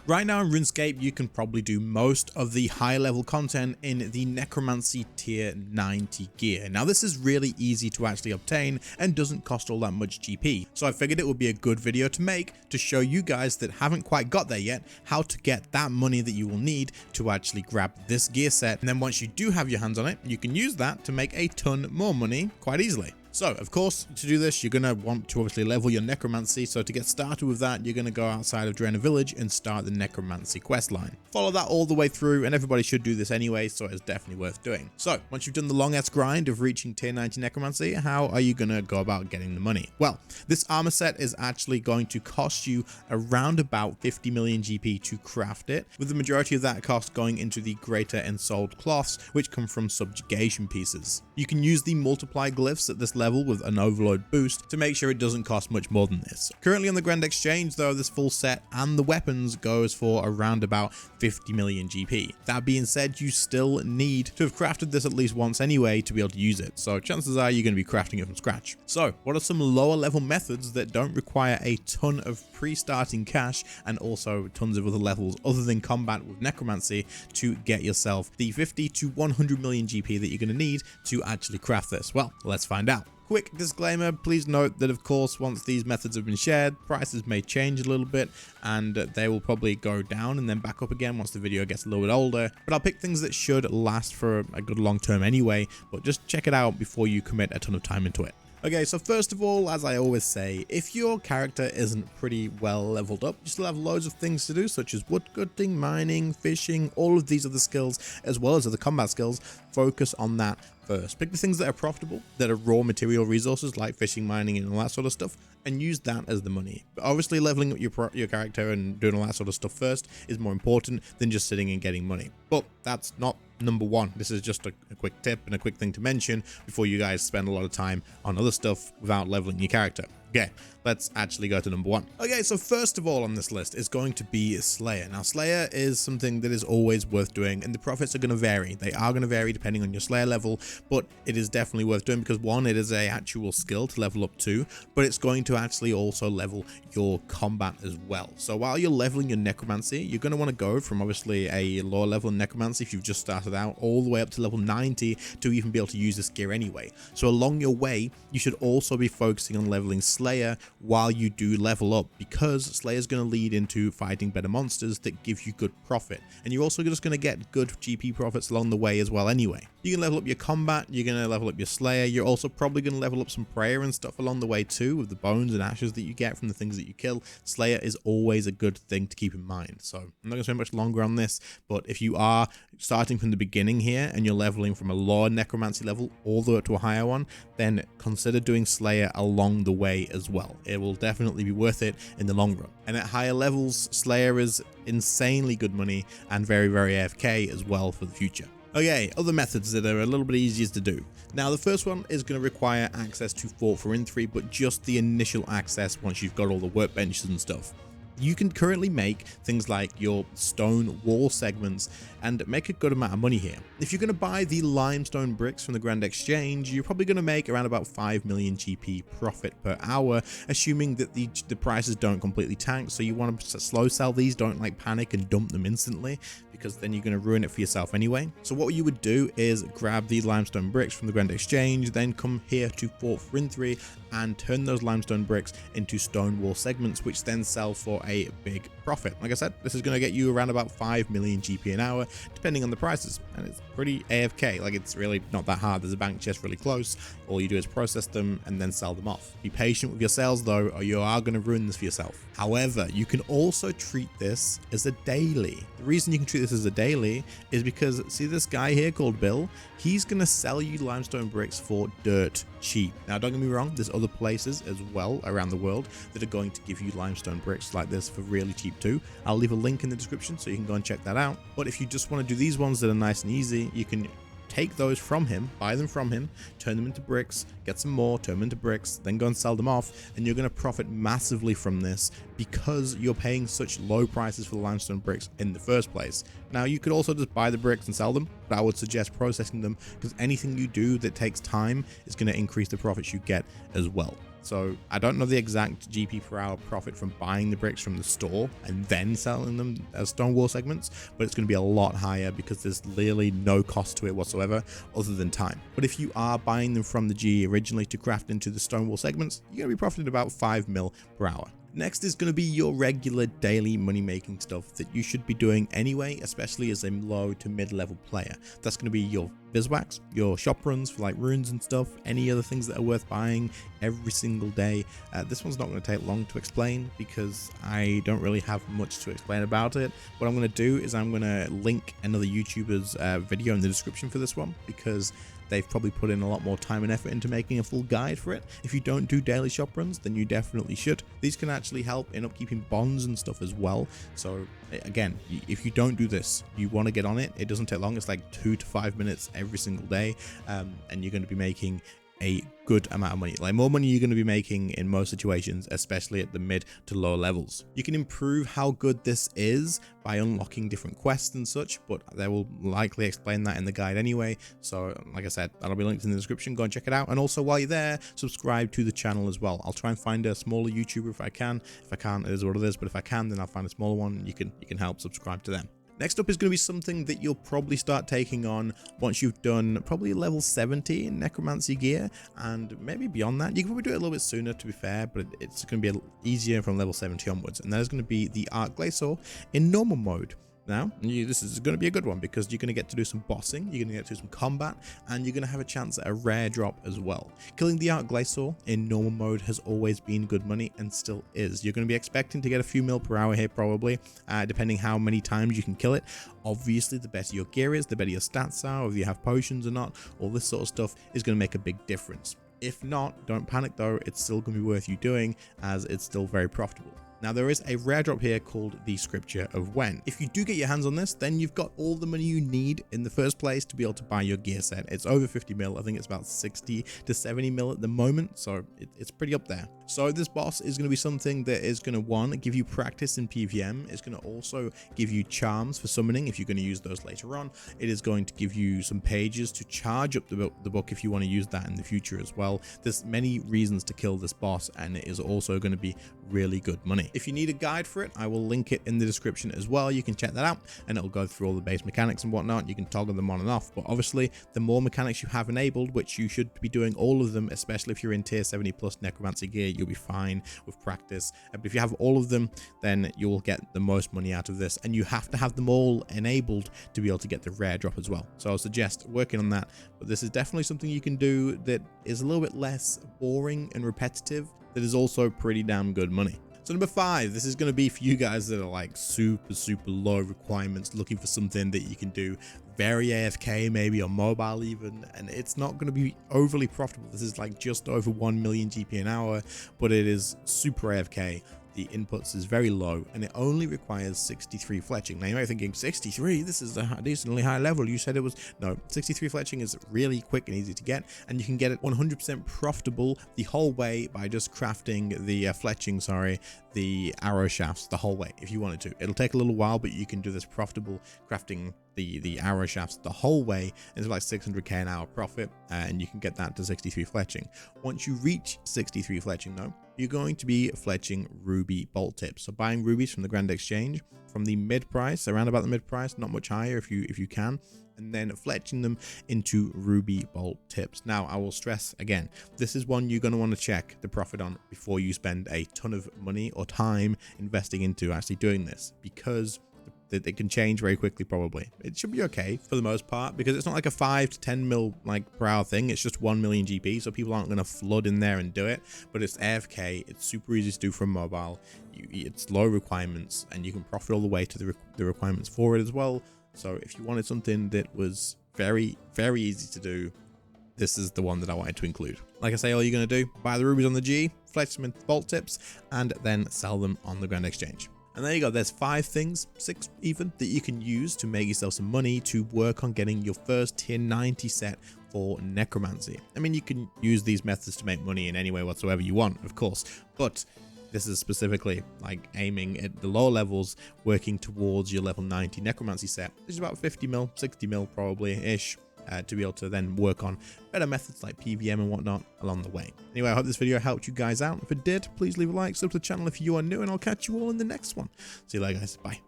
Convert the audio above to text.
Right now in RuneScape, you can probably do most of the high level content in the necromancy tier 90 gear. Now this is really easy to actually obtain and doesn't cost all that much GP. So I figured it would be a good video to make to show you guys that haven't quite got there yet how to get that money that you will need to actually grab this gear set. And then once you do have your hands on it, you can use that to make a ton more money quite easily. So, of course, to do this, you're going to want to obviously level your necromancy. So to get started with that, you're going to go outside of Draenor Village and start the necromancy quest line. Follow that all the way through, and everybody should do this anyway, so it's definitely worth doing. So once you've done the long-ass grind of reaching tier 90 necromancy, how are you going to go about getting the money? Well, this armor set is actually going to cost you around about 50 million GP to craft it, with the majority of that cost going into the greater ensouled cloths, which come from subjugation pieces. You can use the multiply glyphs at this level with an overload boost to make sure it doesn't cost much more than this. Currently on the Grand Exchange though, this full set and the weapons goes for around about 50 million GP. That being said, you still need to have crafted this at least once anyway to be able to use it, so chances are you're going to be crafting it from scratch. So what are some lower level methods that don't require a ton of pre-starting cash and also tons of other levels other than combat with necromancy to get yourself the 50 to 100 million GP that you're going to need to actually craft this? Well, let's find out. Quick disclaimer, please note that of course once these methods have been shared, prices may change a little bit and they will probably go down and then back up again once the video gets a little bit older, but I'll pick things that should last for a good long term anyway, but just check it out before you commit a ton of time into it. Okay, so first of all, as I always say, if your character isn't pretty well leveled up, you still have loads of things to do, such as woodcutting, mining, fishing, all of these other skills, as well as other combat skills. Focus on that first. Pick the things that are profitable, that are raw material resources like fishing, mining, and all that sort of stuff, and use that as the money. But obviously, leveling up your character and doing all that sort of stuff first is more important than just sitting and getting money. But that's not number one. This is just a quick tip and a quick thing to mention before you guys spend a lot of time on other stuff without leveling your character. Okay, let's actually go to number one. Okay, so first of all on this list is going to be Slayer. Now, Slayer is something that is always worth doing, and the profits are going to vary. They are going to vary depending on your Slayer level, but it is definitely worth doing because one, it is an actual skill to level up to, but it's going to actually also level your combat as well. So while you're leveling your necromancy, you're going to want to go from obviously a lower level necromancy if you've just started out all the way up to level 90 to even be able to use this gear anyway. So along your way, you should also be focusing on leveling Slayer while you do level up, because Slayer is going to lead into fighting better monsters that give you good profit, and you're also just going to get good GP profits along the way as well anyway. You can level up your combat, you're going to level up your Slayer, you're also probably going to level up some prayer and stuff along the way too, with the bones and ashes that you get from the things that you kill. Slayer is always a good thing to keep in mind. So I'm not going to spend much longer on this, but if you are starting from the beginning here and you're leveling from a lower necromancy level all the way up to a higher one, then consider doing Slayer along the way as well. It will definitely be worth it in the long run. And at higher levels, Slayer is insanely good money and very, very AFK as well for the future. Okay, other methods that are a little bit easier to do. Now, the first one is going to require access to Fort for In3, but just the initial access once you've got all the workbenches and stuff. You can currently make things like your stone wall segments and make a good amount of money here. If you're going to buy the limestone bricks from the Grand Exchange, you're probably going to make around about 5 million GP profit per hour, assuming that the prices don't completely tank. So you want to slow sell these, don't like panic and dump them instantly, because then you're going to ruin it for yourself anyway. So what you would do is grab these limestone bricks from the Grand Exchange, then come here to Fort for In3 and turn those limestone bricks into stone wall segments, which then sell for a big profit. Like I said, this is going to get you around about 5 million GP an hour, depending on the prices, and it's pretty AFK. Like, it's really not that hard. There's a bank chest really close. All you do is process them and then sell them off. Be patient with your sales though, or you are going to ruin this for yourself. However, you can also treat this as a daily. The reason you can treat this as a daily is because, see this guy here called Bill? He's going to sell you limestone bricks for dirt cheap. Now, don't get me wrong, there's other places as well around the world that are going to give you limestone bricks like this for really cheap too. I'll leave a link in the description so you can go and check that out. But if you just want to do these ones that are nice and easy, you can take those from him, buy them from him, turn them into bricks, get some more, turn them into bricks, then go and sell them off, and you're going to profit massively from this because you're paying such low prices for the limestone bricks in the first place. Now, you could also just buy the bricks and sell them, but I would suggest processing them, because anything you do that takes time is going to increase the profits you get as well. So I don't know the exact GP per hour profit from buying the bricks from the store and then selling them as stone wool segments, but it's going to be a lot higher because there's literally no cost to it whatsoever other than time. But if you are buying them from the GE originally to craft into the stone wool segments, you're going to be profiting about 5 mil per hour. Next is going to be your regular daily money making stuff that you should be doing anyway, especially as a low to mid-level player. That's going to be your beeswax, your shop runs for like runes and stuff, any other things that are worth buying every single day. This one's not going to take long to explain because I don't really have much to explain about it. What I'm going to do is I'm going to link another YouTuber's video in the description for this one because they've probably put in a lot more time and effort into making a full guide for it. If you don't do daily shop runs, then you definitely should. These can actually help in upkeeping bonds and stuff as well. So again, if you don't do this, you want to get on it. It doesn't take long. It's like 2 to 5 minutes every single day, and you're going to be making a good amount of money, like more money you're going to be making in most situations, especially at the mid to low levels. You can improve how good this is by unlocking different quests and such, but they will likely explain that in the guide anyway. So like I said, that'll be linked in the description. Go and check it out. And also while you're there, subscribe to the channel as well. I'll try and find a smaller YouTuber if I can. If I can't, it is what it is, but if I can, then I'll find a smaller one. You can help subscribe to them. Next up is going to be something that you'll probably start taking on once you've done probably level 70 in necromancy gear, and maybe beyond that. You can probably do it a little bit sooner, to be fair, but it's going to be easier from level 70 onwards, and that is going to be the Arc Glacier in normal mode. Now, this is going to be a good one because you're going to get to do some bossing, you're going to get to do some combat, and you're going to have a chance at a rare drop as well. Killing the Arc Glacier in normal mode has always been good money and still is. You're going to be expecting to get a few mil per hour here probably, depending how many times you can kill it. Obviously, the better your gear is, the better your stats are, if you have potions or not, all this sort of stuff is going to make a big difference. If not, don't panic though, it's still going to be worth you doing as it's still very profitable. Now there is a rare drop here called the Scripture of When. If you do get your hands on this, then you've got all the money you need in the first place to be able to buy your gear set. It's over 50 mil. I think it's about 60 to 70 mil at the moment, so it's pretty up there. So this boss is going to be something that is going to, one, give you practice in PvM. It's going to also give you charms for summoning if you're going to use those later on. It is going to give you some pages to charge up the book if you want to use that in the future as well. There's many reasons to kill this boss, and it is also going to be really good money. If you need a guide for it, I will link it in the description as well. You can check that out and it'll go through all the base mechanics and whatnot. You can toggle them on and off, but obviously the more mechanics you have enabled, which you should be doing all of them, especially if you're in tier 70 plus necromancy gear, you'll be fine with practice. But if you have all of them, then you will get the most money out of this, and you have to have them all enabled to be able to get the rare drop as well. So I suggest working on that, but this is definitely something you can do that is a little bit less boring and repetitive, that is also pretty damn good money. So number 5, this is going to be for you guys that are like super low requirements, looking for something that you can do very AFK, maybe on mobile even, and it's not going to be overly profitable. This is like just over 1 million GP an hour, but it is super AFK. The inputs is very low, and it only requires 63 fletching. Now you might be thinking, 63? This is a decently high level. You said it was. No, 63 fletching is really quick and easy to get, and you can get it 100% profitable the whole way by just crafting the fletching, the arrow shafts the whole way if you wanted to. It'll take a little while, but you can do this profitable crafting the arrow shafts the whole way into like 600k an hour profit, and you can get that to 63 fletching. Once you reach 63 fletching though, you're going to be fletching ruby bolt tips. So buying rubies from the Grand Exchange from the mid price, around about the mid price, not much higher if you can, and then fletching them into ruby bolt tips. Now I will stress again, this is one you're going to want to check the profit on before you spend a ton of money or time investing into actually doing this, because it can change very quickly. Probably it should be okay for the most part, because it's not like a 5 to 10 mil like per hour thing. It's just 1 million GP, so people aren't going to flood in there and do it. But it's AFK, it's super easy to do from mobile, it's low requirements, and you can profit all the way to the requirements for it as well. So if you wanted something that was very easy to do, this is the one that I wanted to include. Like I say, all you're going to do, buy the rubies on the G, fletch them into bolt tips, and then sell them on the Grand Exchange. And there you go, there's 5 things, 6 even, that you can use to make yourself some money to work on getting your first tier 90 set for necromancy. I mean, you can use these methods to make money in any way whatsoever you want, of course, but this is specifically like aiming at the lower levels, working towards your level 90 necromancy set, which is about 50 mil, 60 mil probably ish. to be able to then work on better methods like PVM and whatnot along the way. Anyway, I hope this video helped you guys out. If it did, please leave a like, sub to the channel if you are new, and I'll catch you all in the next one. See you later, guys. Bye.